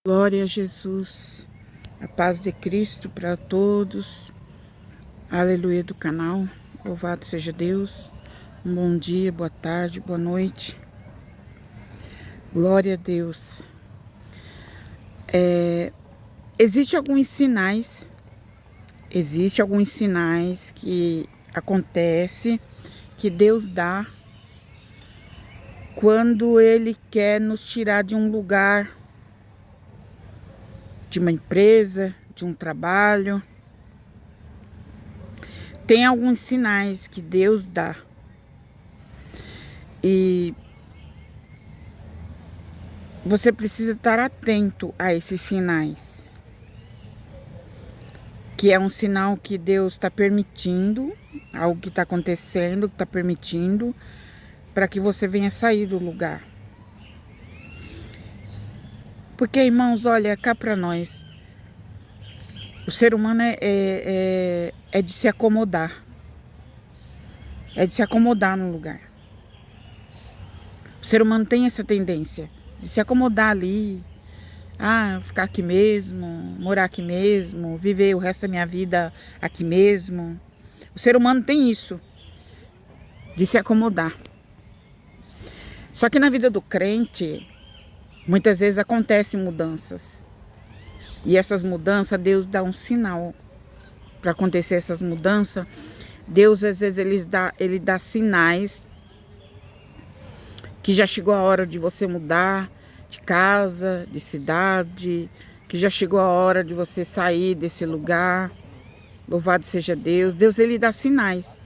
Glória a Jesus, a paz de Cristo para todos, aleluia do canal, louvado seja Deus, um bom dia, boa tarde, boa noite, glória a Deus. Existem alguns sinais que acontecem, que Deus dá, quando Ele quer nos tirar de um lugar, de uma empresa, de um trabalho. Tem alguns sinais que Deus dá. E você precisa estar atento a esses sinais. Que é um sinal que Deus está permitindo, algo que está acontecendo, que está permitindo, para que você venha sair do lugar. Porque, irmãos, olha, cá para nós, o ser humano é de se acomodar. É de se acomodar no lugar. O ser humano tem essa tendência de se acomodar ali. Ficar aqui mesmo, morar aqui mesmo, viver o resto da minha vida aqui mesmo. O ser humano tem isso, de se acomodar. Só que na vida do crente, muitas vezes acontecem mudanças. E essas mudanças, Deus dá um sinal para acontecer essas mudanças. Deus, às vezes, ele dá sinais que já chegou a hora de você mudar de casa, de cidade, que já chegou a hora de você sair desse lugar. Louvado seja Deus. Deus, ele dá sinais.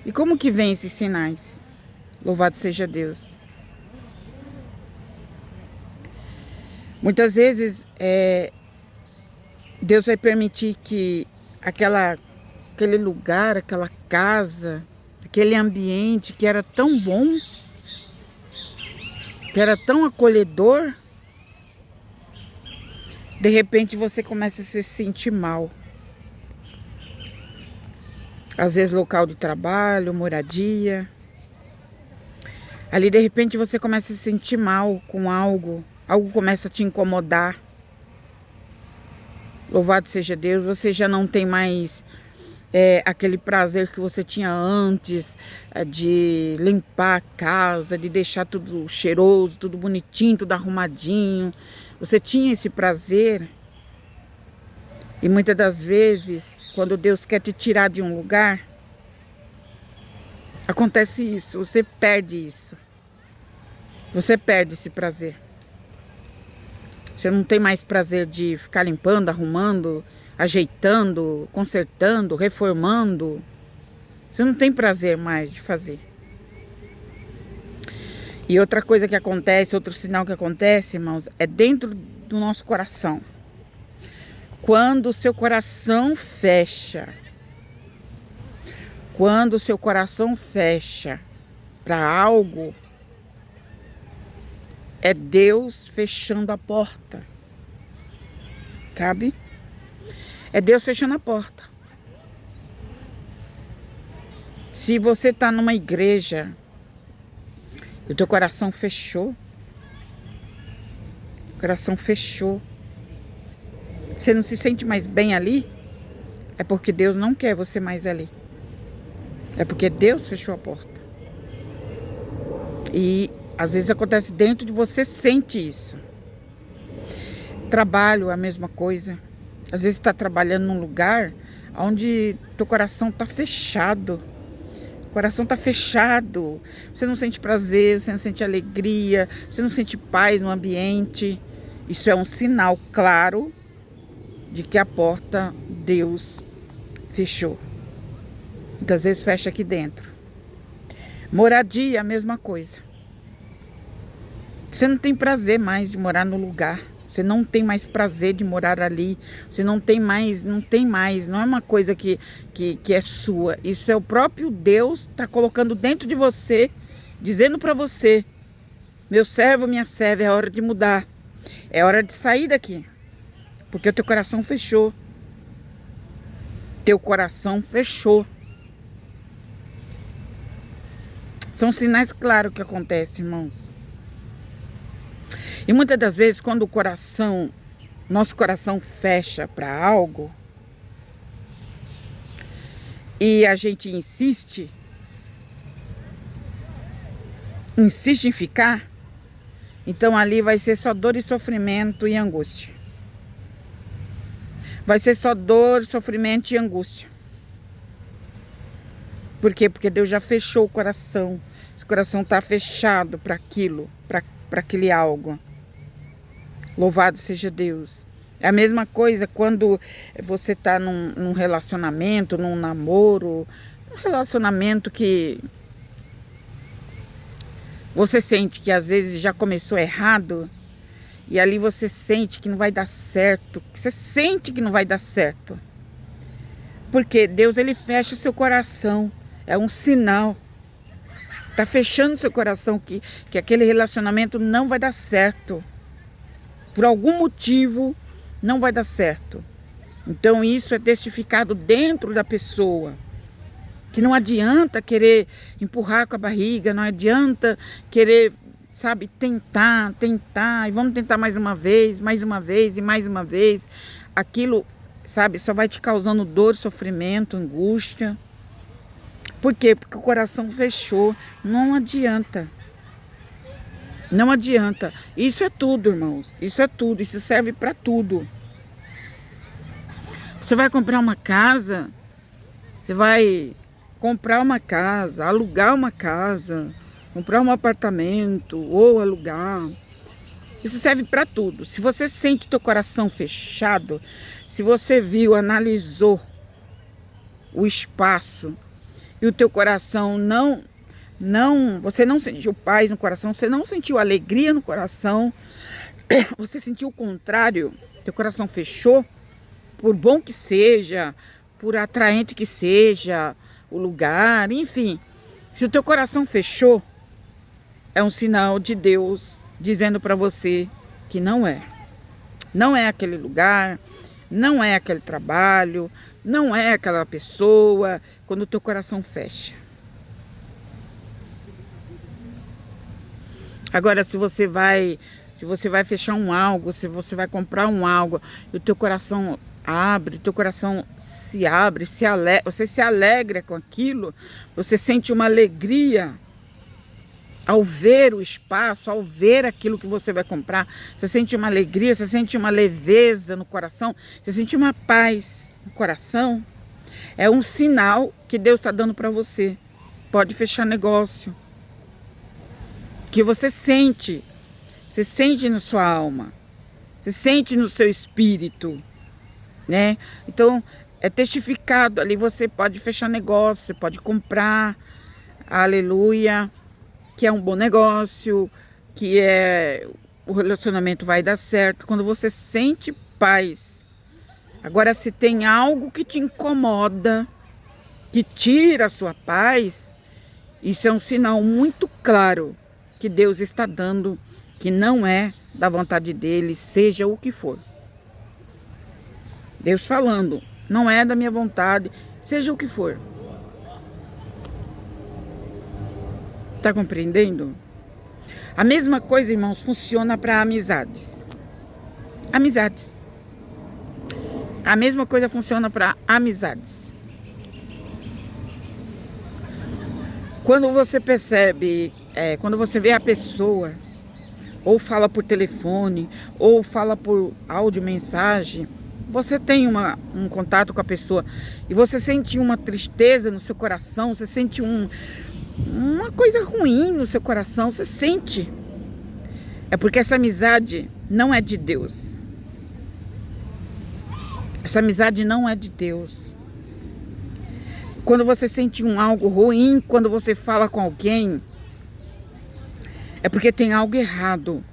E como que vem esses sinais? Louvado seja Deus. Muitas vezes, Deus vai permitir que aquele lugar, aquela casa, aquele ambiente que era tão bom, que era tão acolhedor, de repente você começa a se sentir mal. Às vezes local de trabalho, moradia. Ali de repente você começa a se sentir mal com algo começa a te incomodar. Louvado seja Deus, você já não tem mais aquele prazer que você tinha antes, de limpar a casa, de deixar tudo cheiroso, tudo bonitinho, tudo arrumadinho. Você tinha esse prazer. E muitas das vezes, quando Deus quer te tirar de um lugar, acontece isso, você perde isso. Você perde esse prazer. Você não tem mais prazer de ficar limpando, arrumando, ajeitando, consertando, reformando. Você não tem prazer mais de fazer. E outra coisa que acontece, outro sinal que acontece, irmãos, é dentro do nosso coração. Quando o seu coração fecha. Quando o seu coração fecha para algo, é Deus fechando a porta. Sabe? É Deus fechando a porta. Se você está numa igreja e o teu coração fechou, você não se sente mais bem ali, é porque Deus não quer você mais ali. É porque Deus fechou a porta. E às vezes acontece dentro de você, sente isso. Trabalho, a mesma coisa. Às vezes está trabalhando num lugar onde teu coração está fechado. O coração está fechado. Você não sente prazer, você não sente alegria, você não sente paz no ambiente. Isso é um sinal claro de que a porta Deus fechou. Muitas vezes fecha aqui dentro. Moradia, a mesma coisa. Você não tem prazer mais de morar no lugar. Você não tem mais prazer de morar ali. Você não tem mais. Não é uma coisa que é sua. Isso é o próprio Deus está colocando dentro de você, dizendo para você: meu servo, minha serva, é hora de mudar. É hora de sair daqui. Porque o teu coração fechou. Teu coração fechou. São sinais claros que acontecem, irmãos. E muitas das vezes, quando nosso coração fecha para algo, e a gente insiste em ficar, então ali vai ser só dor e sofrimento e angústia. Vai ser só dor, sofrimento e angústia. Por quê? Porque Deus já fechou o coração. Esse coração está fechado para aquilo, para aquele algo. Louvado seja Deus. É a mesma coisa quando você está num relacionamento, num namoro, um relacionamento que você sente que às vezes já começou errado, e ali você sente que não vai dar certo. Você sente que não vai dar certo. Porque Deus, ele fecha o seu coração. É um sinal. Está fechando o seu coração que aquele relacionamento não vai dar certo. Por algum motivo, não vai dar certo. Então isso é testificado dentro da pessoa. Que não adianta querer empurrar com a barriga, não adianta querer, sabe, tentar, e vamos tentar mais uma vez, e mais uma vez. Aquilo, sabe, só vai te causando dor, sofrimento, angústia. Por quê? Porque o coração fechou. Não adianta. Não adianta. Isso é tudo, irmãos. Isso é tudo. Isso serve para tudo. Você vai comprar uma casa, você vai comprar uma casa, alugar uma casa, comprar um apartamento ou alugar. Isso serve para tudo. Se você sente teu coração fechado, se você viu, analisou o espaço e o teu coração você não sentiu paz no coração, você não sentiu alegria no coração, você sentiu o contrário, teu coração fechou, por bom que seja, por atraente que seja o lugar, enfim. Se o teu coração fechou, é um sinal de Deus dizendo para você que não é. Não é aquele lugar, não é aquele trabalho, não é aquela pessoa, quando o teu coração fecha. Agora, se você vai fechar um algo, se você vai comprar um algo, e o teu coração abre, o teu coração se abre, você se alegra com aquilo, você sente uma alegria ao ver o espaço, ao ver aquilo que você vai comprar, você sente uma alegria, você sente uma leveza no coração, você sente uma paz no coração, é um sinal que Deus está dando para você. Pode fechar negócio. Que você sente na sua alma, você sente no seu espírito, né? Então, é testificado ali, você pode fechar negócio, você pode comprar, aleluia, que é um bom negócio, que o relacionamento vai dar certo, quando você sente paz. Agora, se tem algo que te incomoda, que tira a sua paz, isso é um sinal muito claro que Deus está dando, que não é da vontade dele, seja o que for. Deus falando, não é da minha vontade, seja o que for. Está compreendendo? A mesma coisa, irmãos, funciona para amizades. Amizades. A mesma coisa funciona para amizades. Quando você percebe, quando você vê a pessoa, ou fala por telefone, ou fala por áudio, mensagem, você tem um contato com a pessoa e você sente uma tristeza no seu coração, você sente uma coisa ruim no seu coração, você sente. É porque essa amizade não é de Deus. Essa amizade não é de Deus. Quando você sente algo ruim, quando você fala com alguém, é porque tem algo errado.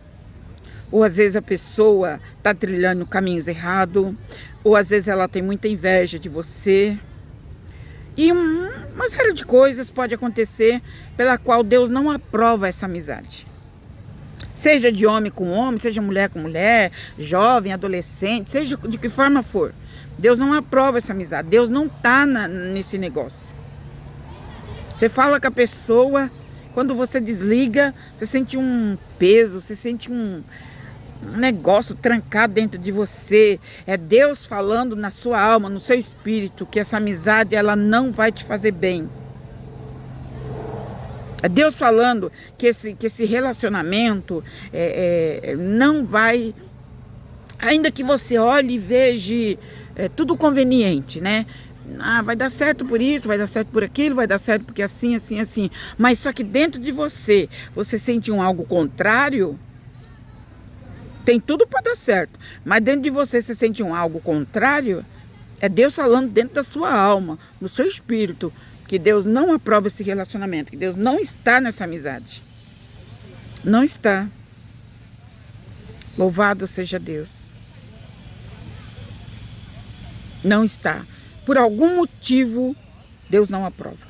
Ou às vezes a pessoa está trilhando caminhos errados, ou às vezes ela tem muita inveja de você. E uma série de coisas pode acontecer pela qual Deus não aprova essa amizade. Seja de homem com homem, seja mulher com mulher, jovem, adolescente, seja de que forma for. Deus não aprova essa amizade. Deus não está nesse negócio. Você fala com a pessoa, quando você desliga, você sente um peso, você sente um negócio trancado dentro de você. É Deus falando na sua alma, no seu espírito, que essa amizade ela não vai te fazer bem. É Deus falando que esse relacionamento não vai... Ainda que você olhe e veja tudo conveniente, né? Ah, vai dar certo por isso, vai dar certo por aquilo, vai dar certo porque assim, assim, assim. Mas só que dentro de você, você sente algo contrário, tem tudo para dar certo. Mas dentro de você sente algo contrário, é Deus falando dentro da sua alma, no seu espírito, que Deus não aprova esse relacionamento, que Deus não está nessa amizade. Não está. Louvado seja Deus. Não está. Por algum motivo, Deus não aprova.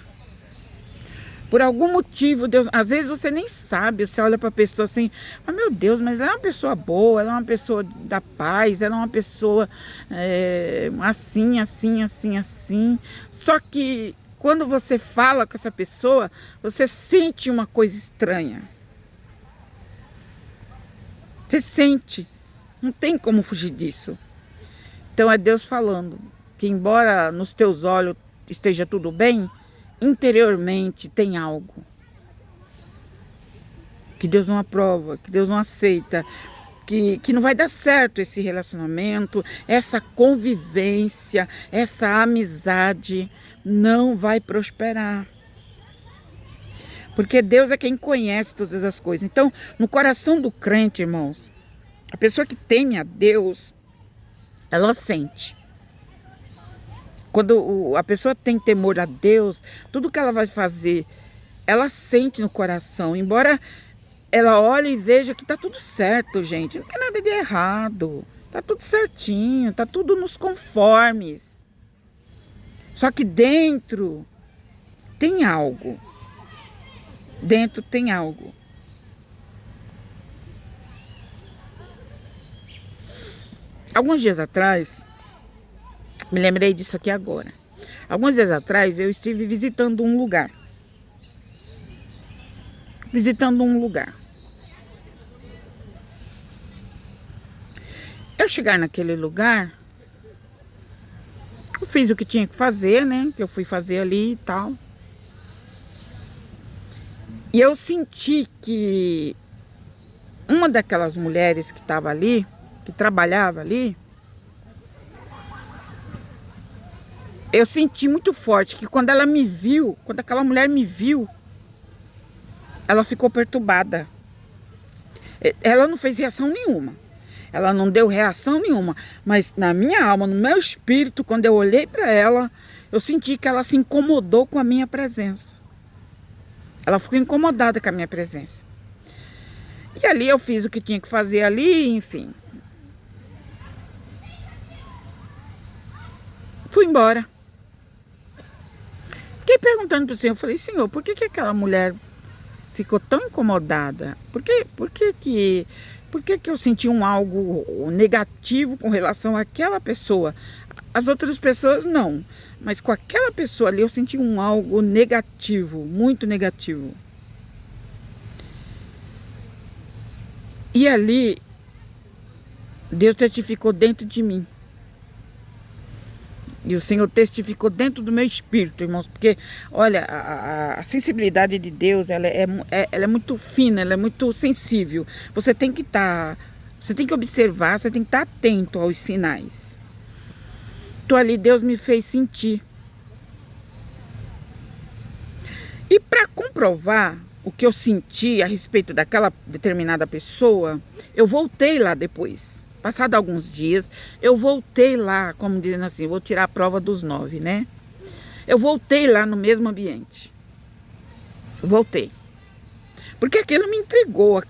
Por algum motivo, Deus... Às vezes você nem sabe, você olha para a pessoa assim, mas meu Deus, mas ela é uma pessoa boa, ela é uma pessoa da paz, ela é uma pessoa assim, assim, assim, assim. Só que quando você fala com essa pessoa, você sente uma coisa estranha. Você sente. Não tem como fugir disso. Então é Deus falando que embora nos teus olhos esteja tudo bem, interiormente tem algo que Deus não aprova, que Deus não aceita, que não vai dar certo esse relacionamento, essa convivência, essa amizade não vai prosperar. Porque Deus é quem conhece todas as coisas. Então, no coração do crente, irmãos, a pessoa que teme a Deus, ela sente. Quando a pessoa tem temor a Deus, tudo que ela vai fazer, ela sente no coração. Embora ela olhe e veja que tá tudo certo, gente. Não tem nada de errado. Tá tudo certinho, tá tudo nos conformes. Só que dentro tem algo. Dentro tem algo. Alguns dias atrás, me lembrei disso aqui agora. Alguns dias atrás eu estive visitando um lugar. Eu chegar naquele lugar, eu fiz o que tinha que fazer, né? Que eu fui fazer ali e tal. E eu senti que uma daquelas mulheres que estava ali, que trabalhava ali, eu senti muito forte que quando ela me viu, quando aquela mulher me viu, ela ficou perturbada. Ela não fez reação nenhuma. Ela não deu reação nenhuma. Mas na minha alma, no meu espírito, quando eu olhei para ela, eu senti que ela se incomodou com a minha presença. Ela ficou incomodada com a minha presença. E ali eu fiz o que tinha que fazer ali, enfim. Fui embora. Fiquei perguntando para o Senhor, eu falei, Senhor, por que aquela mulher ficou tão incomodada? Por que eu senti algo negativo com relação àquela pessoa? As outras pessoas não, mas com aquela pessoa ali eu senti algo negativo, muito negativo. E ali, Deus testificou dentro de mim. E o Senhor testificou dentro do meu espírito, irmãos. Porque, olha, a sensibilidade de Deus, ela é muito fina, ela é muito sensível. Você tem que observar, você tem que estar atento aos sinais. Então ali Deus me fez sentir. E para comprovar o que eu senti a respeito daquela determinada pessoa, eu voltei lá depois. Passado alguns dias, eu voltei lá, como dizendo assim, vou tirar a prova dos 9, né? Eu voltei lá no mesmo ambiente. Voltei. Porque aquilo me intrigou,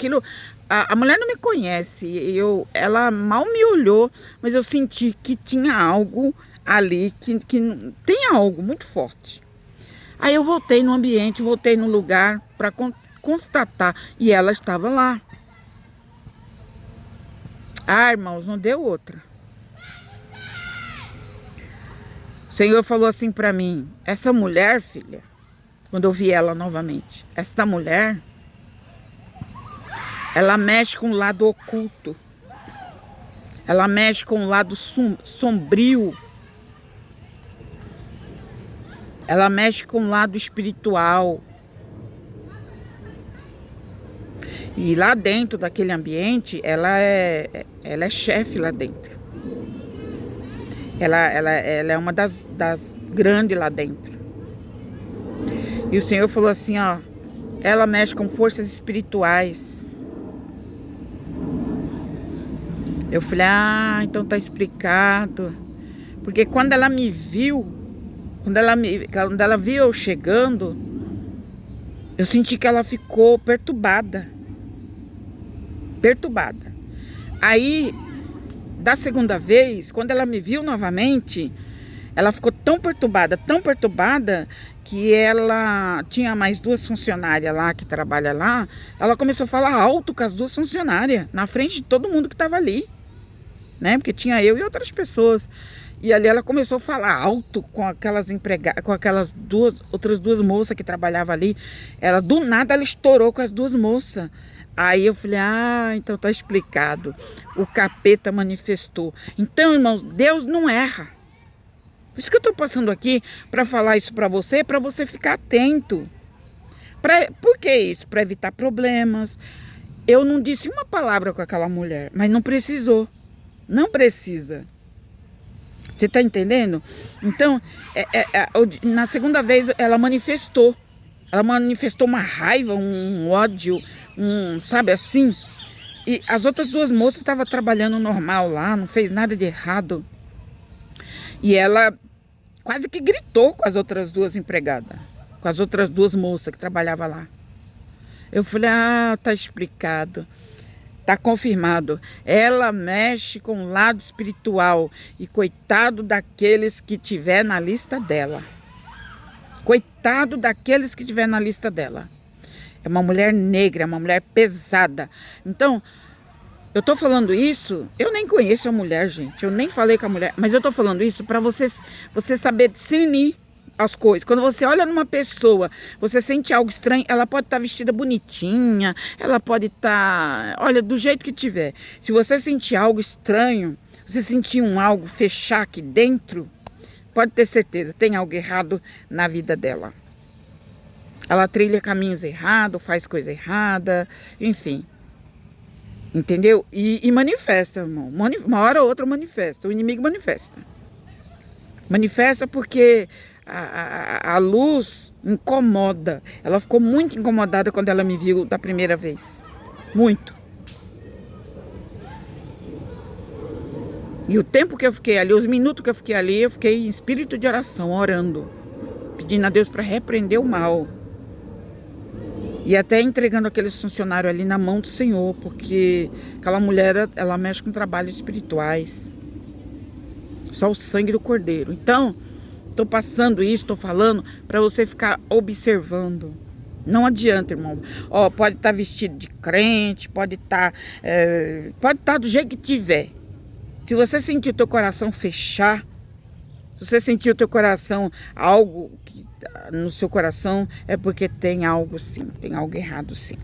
a mulher não me conhece, ela mal me olhou, mas eu senti que tinha algo ali, que tem algo muito forte. Aí eu voltei no ambiente, voltei no lugar para constatar, e ela estava lá. Ah, irmãos, não deu outra. O Senhor falou assim para mim, essa mulher, filha, quando eu vi ela novamente, esta mulher, ela mexe com o lado oculto. Ela mexe com o lado sombrio. Ela mexe com o lado espiritual. E lá dentro daquele ambiente, ela é chefe lá dentro. Ela é uma das grandes lá dentro. E o Senhor falou assim, ó, ela mexe com forças espirituais. Eu falei, então tá explicado. Porque quando ela me viu, quando ela viu eu chegando, eu senti que ela ficou perturbada. Aí, da segunda vez, quando ela me viu novamente, ela ficou tão perturbada, que ela tinha mais 2 funcionárias lá, que trabalham lá. Ela começou a falar alto com as 2 funcionárias, na frente de todo mundo que estava ali, né? Porque tinha eu e outras pessoas. E ali ela começou a falar alto com aquelas empregadas, com aquelas outras duas moças que trabalhavam ali. Ela, do nada, ela estourou com as 2 moças. Aí eu falei, então tá explicado. O capeta manifestou. Então, irmãos, Deus não erra. Por isso que eu tô passando aqui para falar isso para você ficar atento. Por que isso? Para evitar problemas. Eu não disse uma palavra com aquela mulher, mas não precisou. Não precisa. Você tá entendendo? Então, na segunda vez ela manifestou. Ela manifestou uma raiva, um ódio, sabe assim? E as outras 2 moças estavam trabalhando normal lá, não fez nada de errado. E ela quase que gritou com as outras 2 empregadas, com as outras 2 moças que trabalhavam lá. Eu falei, tá explicado, tá confirmado. Ela mexe com o lado espiritual e coitado daqueles que tiver na lista dela. Coitado daqueles que tiver na lista dela. É uma mulher negra, é uma mulher pesada. Então, eu tô falando isso, eu nem conheço a mulher, gente. Eu nem falei com a mulher, mas eu tô falando isso para você saber discernir as coisas. Quando você olha numa pessoa, você sente algo estranho, ela pode estar vestida bonitinha, ela pode estar, olha, do jeito que tiver. Se você sentir algo estranho, você sentir algo fechar aqui dentro, pode ter certeza, tem algo errado na vida dela. Ela trilha caminhos errados, faz coisa errada, enfim. Entendeu? E manifesta, irmão. Uma hora ou outra manifesta. O inimigo manifesta. Manifesta porque a luz incomoda. Ela ficou muito incomodada quando ela me viu da primeira vez. Muito. E o tempo que eu fiquei ali, os minutos que eu fiquei ali, eu fiquei em espírito de oração, orando. Pedindo a Deus para repreender o mal. E até entregando aqueles funcionários ali na mão do Senhor, porque aquela mulher, ela mexe com trabalhos espirituais. Só o sangue do Cordeiro. Então, estou passando isso, estou falando para você ficar observando. Não adianta, irmão. Pode estar vestido de crente, pode estar do jeito que tiver. Se você sentir o teu coração fechar, se você sentir o teu coração, algo no seu coração, é porque tem algo sim, tem algo errado sim.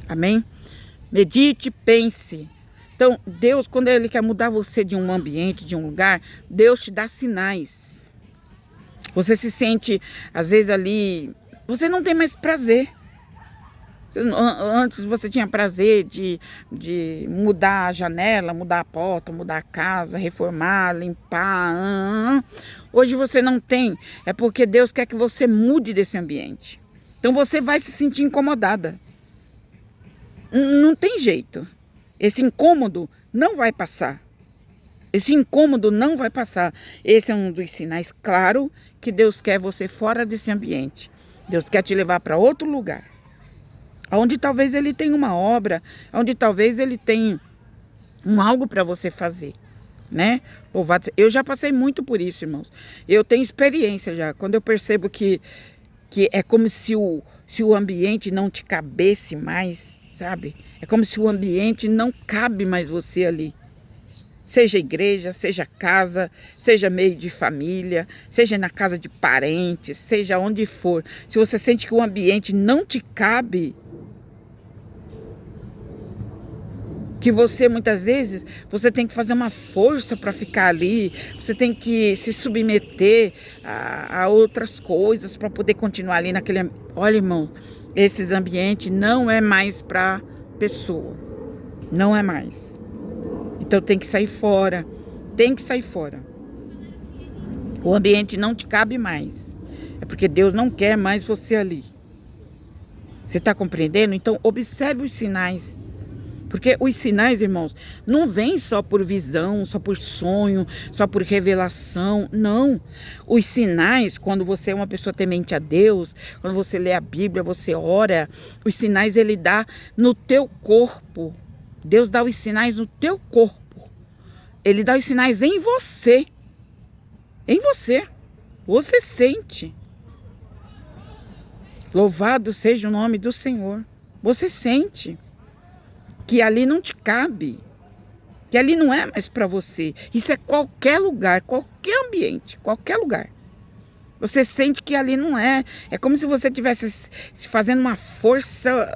Amém? Medite, pense. Então, Deus, quando Ele quer mudar você de um ambiente, de um lugar, Deus te dá sinais. Você se sente, às vezes ali, você não tem mais prazer. Antes você tinha prazer de mudar a janela, mudar a porta, mudar a casa, reformar, limpar. Hoje você não tem. É porque Deus quer que você mude desse ambiente. Então você vai se sentir incomodada. Não tem jeito. Esse incômodo não vai passar. Esse incômodo não vai passar. Esse é um dos sinais claros que Deus quer você fora desse ambiente. Deus quer te levar para outro lugar. Onde talvez Ele tenha uma obra, onde talvez Ele tenha algo para você fazer, né? Eu já passei muito por isso, irmãos. Eu tenho experiência já. Quando eu percebo que é como se o ambiente não te cabesse mais, sabe? É como se o ambiente não cabe mais você ali. Seja igreja, seja casa, seja meio de família, seja na casa de parentes, seja onde for. Se você sente que o ambiente não te cabe, Que você, muitas vezes, você tem que fazer uma força para ficar ali, você tem que se submeter a outras coisas para poder continuar ali naquele... Olha, irmão, esses ambientes não é mais para pessoa, não é mais. Então tem que sair fora, tem que sair fora. O ambiente não te cabe mais, é porque Deus não quer mais você ali. Você está compreendendo? Então observe os sinais. Porque os sinais, irmãos, não vêm só por visão, só por sonho, só por revelação. Não. Os sinais, quando você é uma pessoa temente a Deus, quando você lê a Bíblia, você ora, os sinais Ele dá no teu corpo. Deus dá os sinais no teu corpo. Ele dá os sinais em você. Em você. Você sente. Louvado seja o nome do Senhor. Você sente que ali não te cabe, que ali não é mais para você. Isso é qualquer lugar, qualquer ambiente, qualquer lugar. Você sente que ali não é. É como se você estivesse fazendo uma força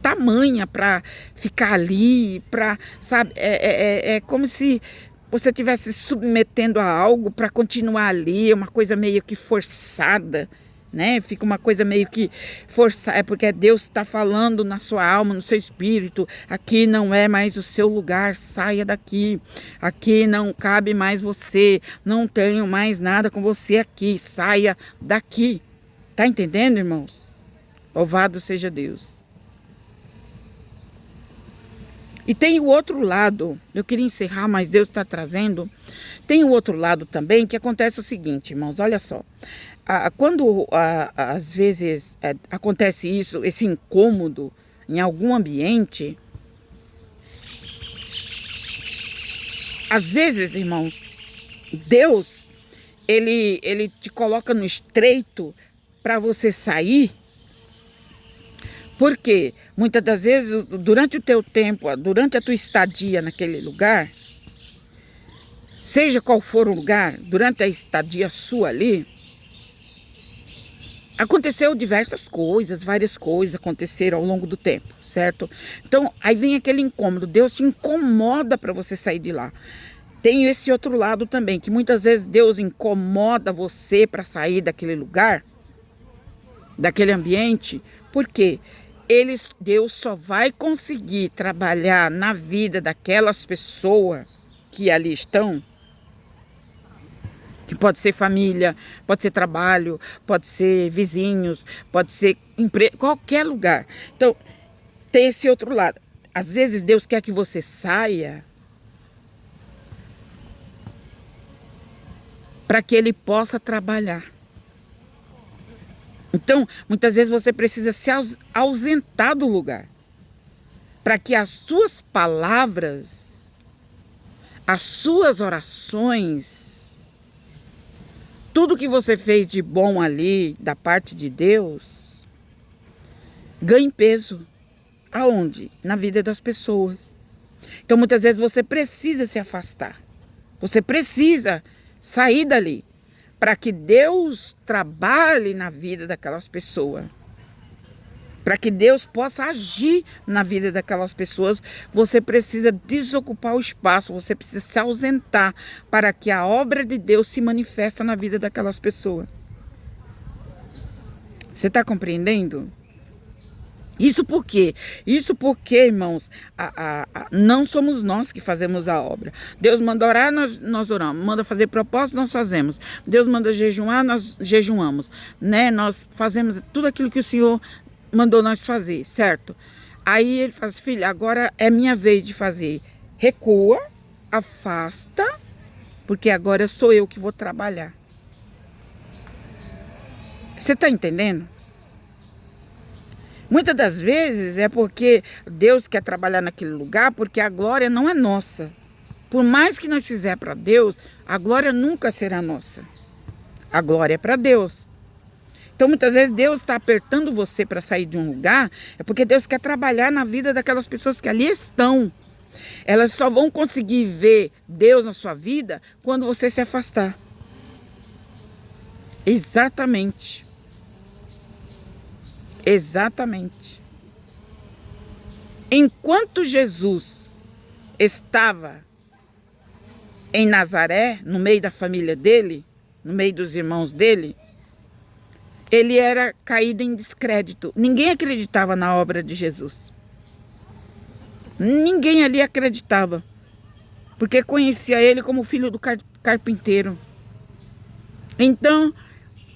tamanha para ficar ali, para, sabe? É como se você estivesse submetendo a algo para continuar ali, uma coisa meio que forçada. Né? Fica uma coisa meio que forçada, é porque Deus está falando na sua alma, no seu espírito, aqui não é mais o seu lugar, saia daqui, aqui não cabe mais você, não tenho mais nada com você aqui, saia daqui. Tá entendendo, irmãos? Louvado seja Deus. E tem o outro lado, eu queria encerrar, mas Deus está trazendo. Tem o outro lado também, que acontece o seguinte, irmãos, olha só. Quando às vezes acontece isso, esse incômodo em algum ambiente, às vezes, irmãos, Deus, ele te coloca no estreito para você sair, porque muitas das vezes, durante o teu tempo, durante a tua estadia naquele lugar, seja qual for o lugar, durante a estadia sua ali, aconteceu diversas coisas, várias coisas aconteceram ao longo do tempo, certo? Então, aí vem aquele incômodo, Deus te incomoda para você sair de lá. Tem esse outro lado também, que muitas vezes Deus incomoda você para sair daquele lugar, daquele ambiente, porque Deus só vai conseguir trabalhar na vida daquelas pessoas que ali estão, que pode ser família, pode ser trabalho, pode ser vizinhos, pode ser emprego, qualquer lugar. Então, tem esse outro lado. Às vezes Deus quer que você saia para que Ele possa trabalhar. Então, muitas vezes você precisa se ausentar do lugar, para que as suas palavras, as suas orações, tudo que você fez de bom ali, da parte de Deus, ganhe peso. Aonde? Na vida das pessoas. Então, muitas vezes você precisa se afastar. Você precisa sair dali, para que Deus trabalhe na vida daquelas pessoas. Para que Deus possa agir na vida daquelas pessoas, você precisa desocupar o espaço, você precisa se ausentar para que a obra de Deus se manifeste na vida daquelas pessoas. Você está compreendendo? Isso por quê? Isso porque, irmãos, não somos nós que fazemos a obra. Deus manda orar, nós oramos. Manda fazer propósito, nós fazemos. Deus manda jejuar, nós jejuamos. Né? Nós fazemos tudo aquilo que o Senhor mandou nós fazer, certo? Aí ele fala assim, filha, agora é minha vez de fazer. Recua, afasta, porque agora sou eu que vou trabalhar. Você está entendendo? Muitas das vezes é porque Deus quer trabalhar naquele lugar, porque a glória não é nossa. Por mais que nós fizermos para Deus, a glória nunca será nossa. A glória é para Deus. Então, muitas vezes, Deus está apertando você para sair de um lugar, é porque Deus quer trabalhar na vida daquelas pessoas que ali estão. Elas só vão conseguir ver Deus na sua vida quando você se afastar. Exatamente. Exatamente. Enquanto Jesus estava em Nazaré, no meio da família dele, no meio dos irmãos dele, ele era caído em descrédito. Ninguém acreditava na obra de Jesus. Ninguém ali acreditava, porque conhecia ele como filho do carpinteiro. Então,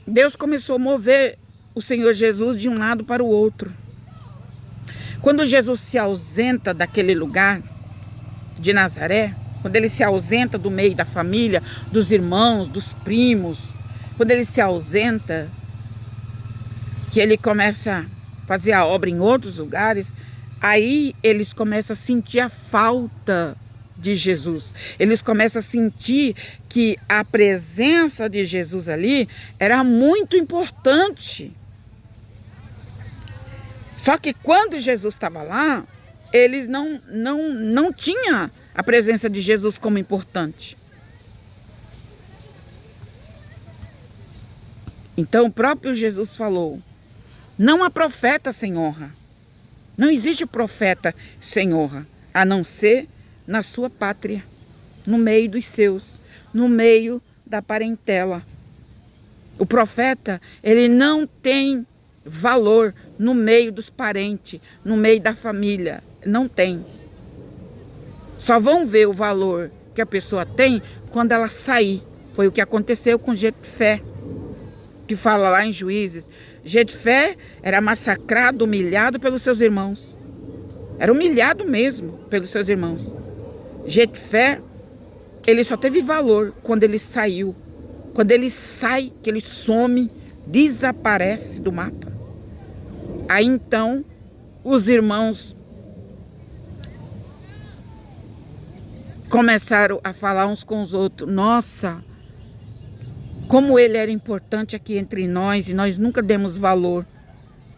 Deus começou a mover o Senhor Jesus de um lado para o outro. Quando Jesus se ausenta daquele lugar de Nazaré, quando ele se ausenta do meio da família, dos irmãos, dos primos, quando ele se ausenta, que ele começa a fazer a obra em outros lugares, aí eles começam a sentir a falta de Jesus. Eles começam a sentir que a presença de Jesus ali era muito importante. Só que quando Jesus estava lá, eles não tinham a presença de Jesus como importante. Então o próprio Jesus falou: não há profeta sem honra. Não existe profeta sem honra, a não ser na sua pátria, no meio dos seus, no meio da parentela. O profeta, ele não tem valor no meio dos parentes, no meio da família. Não tem. Só vão ver o valor que a pessoa tem quando ela sair. Foi o que aconteceu com Jefté, que fala lá em Juízes. Jefté era massacrado, humilhado pelos seus irmãos. Era humilhado mesmo pelos seus irmãos. Jefté, ele só teve valor quando ele saiu. Quando ele sai, que ele some, desaparece do mapa. Aí então, os irmãos começaram a falar uns com os outros: nossa, como ele era importante aqui entre nós e nós nunca demos valor.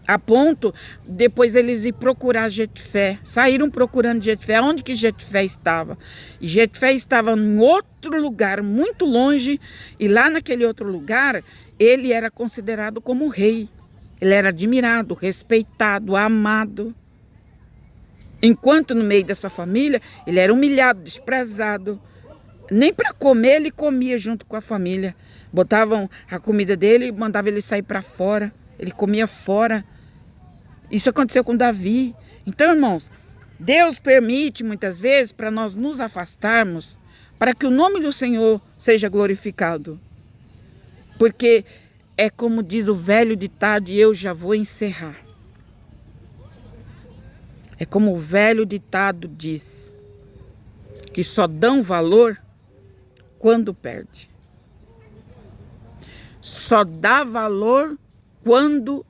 A ponto, depois eles ir procurar Jefté. Saíram procurando Jefté. Onde que Jefté estava? E Jefté estava em outro lugar, muito longe. E lá naquele outro lugar, ele era considerado como rei. Ele era admirado, respeitado, amado. Enquanto no meio da sua família, ele era humilhado, desprezado. Nem para comer ele comia junto com a família. Botavam a comida dele e mandavam ele sair para fora. Ele comia fora. Isso aconteceu com Davi. Então, irmãos, Deus permite muitas vezes para nós nos afastarmos, para que o nome do Senhor seja glorificado. Porque é como diz o velho ditado, e eu já vou encerrar. É como o velho ditado diz, que só dão valor quando perde. Só dá valor quando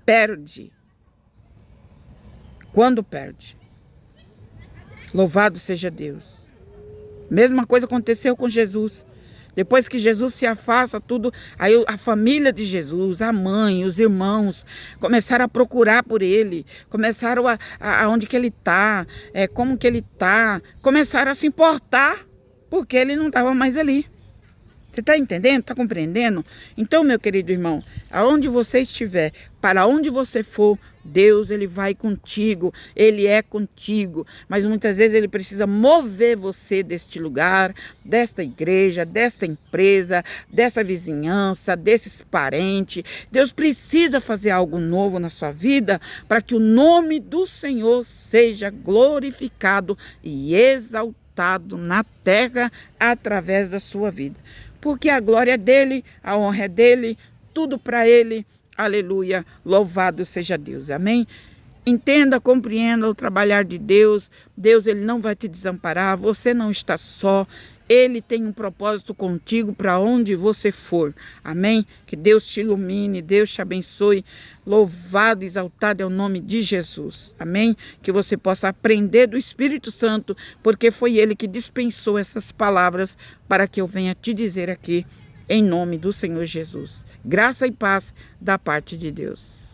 perde. Quando perde. Louvado seja Deus. Mesma coisa aconteceu com Jesus. Depois que Jesus se afasta, tudo, aí a família de Jesus, a mãe, os irmãos, começaram a procurar por ele, começaram a onde que ele está, como que ele está, começaram a se importar, porque ele não estava mais ali. Você está entendendo? Está compreendendo? Então, meu querido irmão, aonde você estiver, para onde você for, Deus, ele vai contigo, ele é contigo. Mas muitas vezes ele precisa mover você deste lugar, desta igreja, desta empresa, dessa vizinhança, desses parentes. Deus precisa fazer algo novo na sua vida para que o nome do Senhor seja glorificado e exaltado na terra através da sua vida. Porque a glória é dele, a honra é dele, tudo para ele. Aleluia, louvado seja Deus, amém? Entenda, compreenda o trabalhar de Deus. Deus, ele não vai te desamparar, você não está só. Ele tem um propósito contigo para onde você for, amém? Que Deus te ilumine, Deus te abençoe. Louvado, exaltado é o nome de Jesus, amém? Que você possa aprender do Espírito Santo, porque foi ele que dispensou essas palavras para que eu venha te dizer aqui, em nome do Senhor Jesus. Graça e paz da parte de Deus.